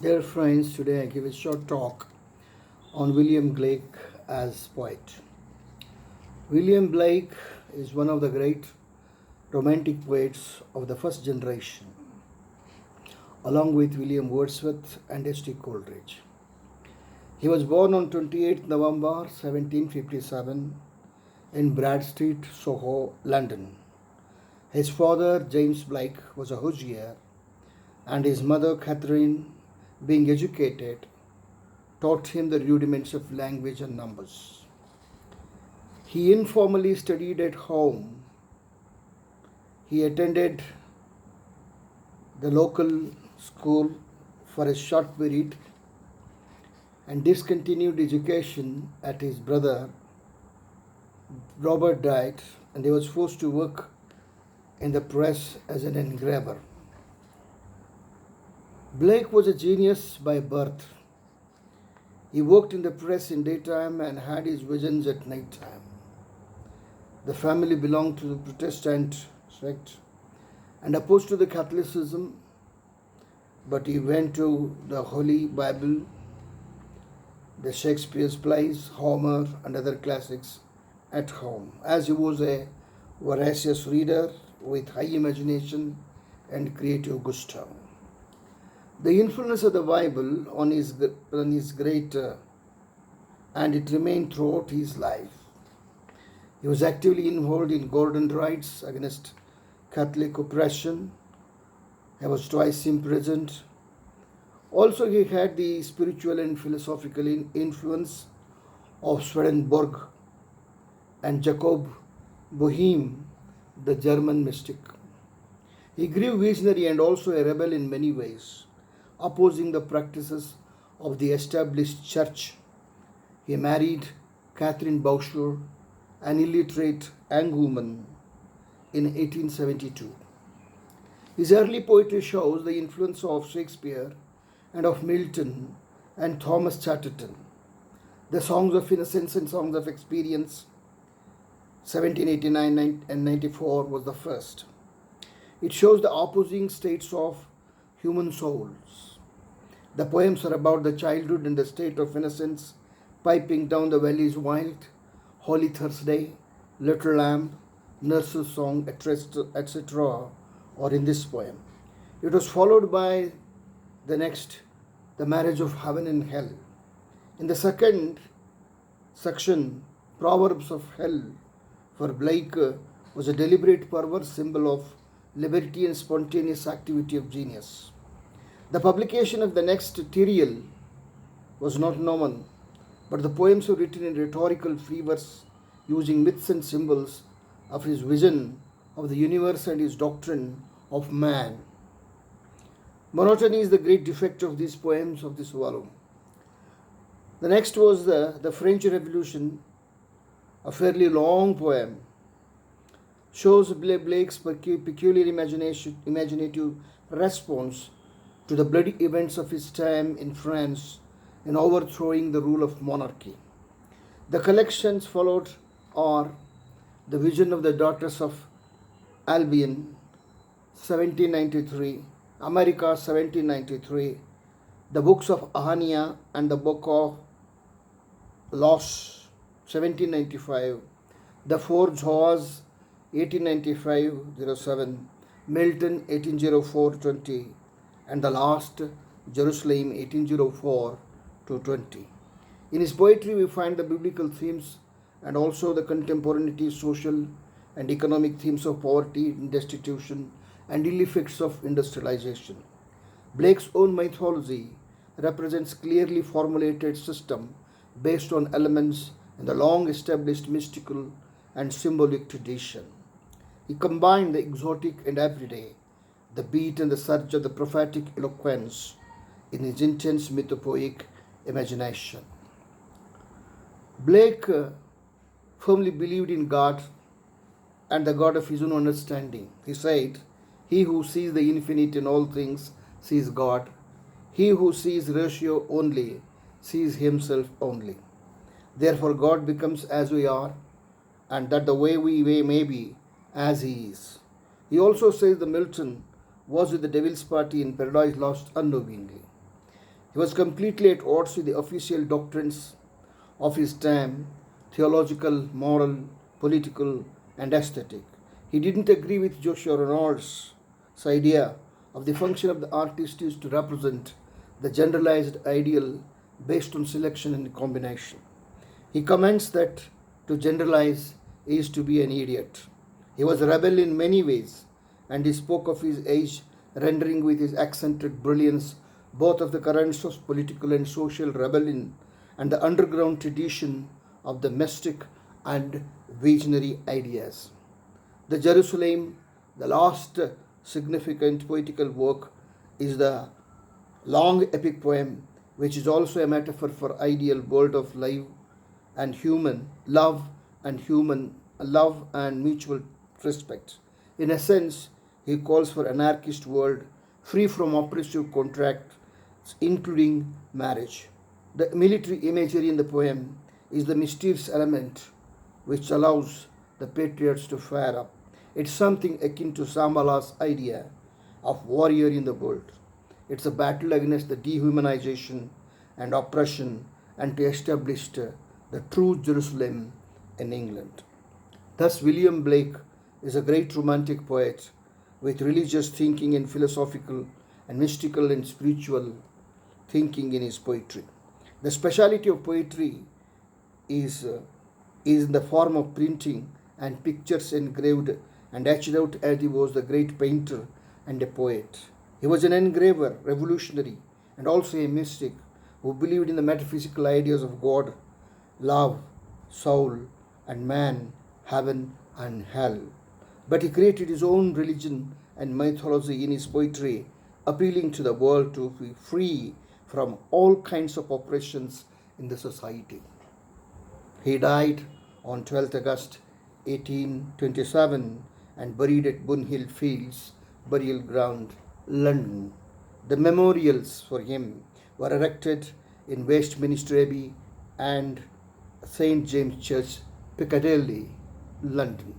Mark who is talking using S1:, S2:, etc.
S1: Dear friends, today I give a short talk on William Blake as poet. William Blake is one of the great romantic poets of the first generation, along with William Wordsworth and S.T. Coleridge. He was born on 28th November 1757 in Brad Street, Soho, London. His father, James Blake, was a hosier, and his mother, Catherine, being educated, taught him the rudiments of language and numbers. He informally studied at home. He attended the local school for a short period and discontinued education at his brother Robert died, and he was forced to work in the press as an engraver. Blake was a genius by birth. He worked in the press in daytime and had his visions at night time. The family belonged to the Protestant sect and opposed to the Catholicism, but he went to the Holy Bible, the Shakespeare's plays, Homer, and other classics at home, as he was a voracious reader with high imagination and creative gusto. The influence of the Bible on his great, and it remained throughout his life. He was actively involved in Gordon riots against Catholic oppression. He was twice imprisoned. Also, he had the spiritual and philosophical influence of Swedenborg and Jacob Boehme, the German mystic. He grew visionary and also a rebel in many ways, opposing the practices of the established church. He married Catherine Boucher, an illiterate Anglowoman, in 1872. His early poetry shows the influence of Shakespeare and of Milton and Thomas Chatterton. The Songs of Innocence and Songs of Experience, 1789 and 94, was the first. It shows the opposing states of human souls. The poems are about the childhood and the state of innocence, piping down the valleys wild, Holy Thursday, Little Lamb, Nurse's Song, etc., or in this poem. It was followed by the next, The Marriage of Heaven and Hell. In the second section, Proverbs of Hell, for Blake was a deliberate perverse symbol of liberty and spontaneous activity of genius. The publication of the next Tyrael was not known, but the poems were written in rhetorical free verse using myths and symbols of his vision of the universe and his doctrine of man. Monotony is the great defect of these poems of this volume. The next was the French Revolution, a fairly long poem. Shows Blake's peculiar imaginative response to the bloody events of his time in France in overthrowing the rule of monarchy. The collections followed are The Vision of the Daughters of Albion, 1793, America, 1793, The Books of Ahania and the Book of Loss, 1795, The Four Jaws, 1895-07, Milton, 1804-20, and The Last Jerusalem, 1804-20. In his poetry, we find the biblical themes and also the contemporaneity, social and economic themes of poverty, destitution, and ill effects of industrialization. Blake's own mythology represents clearly formulated system based on elements in the long established mystical and symbolic tradition. He combined the exotic and everyday, the beat and the surge of the prophetic eloquence in his intense mythopoeic imagination. Blake firmly believed in God and the God of his own understanding. He said, "He who sees the infinite in all things sees God. He who sees ratio only sees himself only. Therefore, God becomes as we are, and that the way we may be as he is." He also says the Milton was with the devil's party in Paradise Lost unknowingly. He was completely at odds with the official doctrines of his time, theological, moral, political, and aesthetic. He didn't agree with Joshua Reynolds' idea of the function of the artist is to represent the generalized ideal based on selection and combination. He comments that to generalize is to be an idiot. He was a rebel in many ways, and he spoke of his age, rendering with his accented brilliance both of the currents of political and social rebellion and the underground tradition of the mystic and visionary ideas. The Jerusalem, the last significant poetical work, is the long epic poem, which is also a metaphor for ideal world of life and human love and mutual respect. In a sense, he calls for anarchist world free from oppressive contracts, including marriage. The military imagery in the poem is the mysterious element which allows the patriots to fire up. It's something akin to Samala's idea of warrior in the world. It's a battle against the dehumanization and oppression and to establish the true Jerusalem in England. Thus, William Blake is a great romantic poet with religious thinking and philosophical and mystical and spiritual thinking in his poetry. The speciality of poetry is, uh, is in the form of printing and pictures engraved and etched out as he was the great painter and a poet. He was an engraver, revolutionary, and also a mystic who believed in the metaphysical ideas of God, love, soul, and man, heaven, and hell. But he created his own religion and mythology in his poetry, appealing to the world to be free from all kinds of oppressions in the society. He died on 12th August 1827 and buried at Bunhill Fields Burial Ground, London. The memorials for him were erected in Westminster Abbey and St. James Church, Piccadilly, London.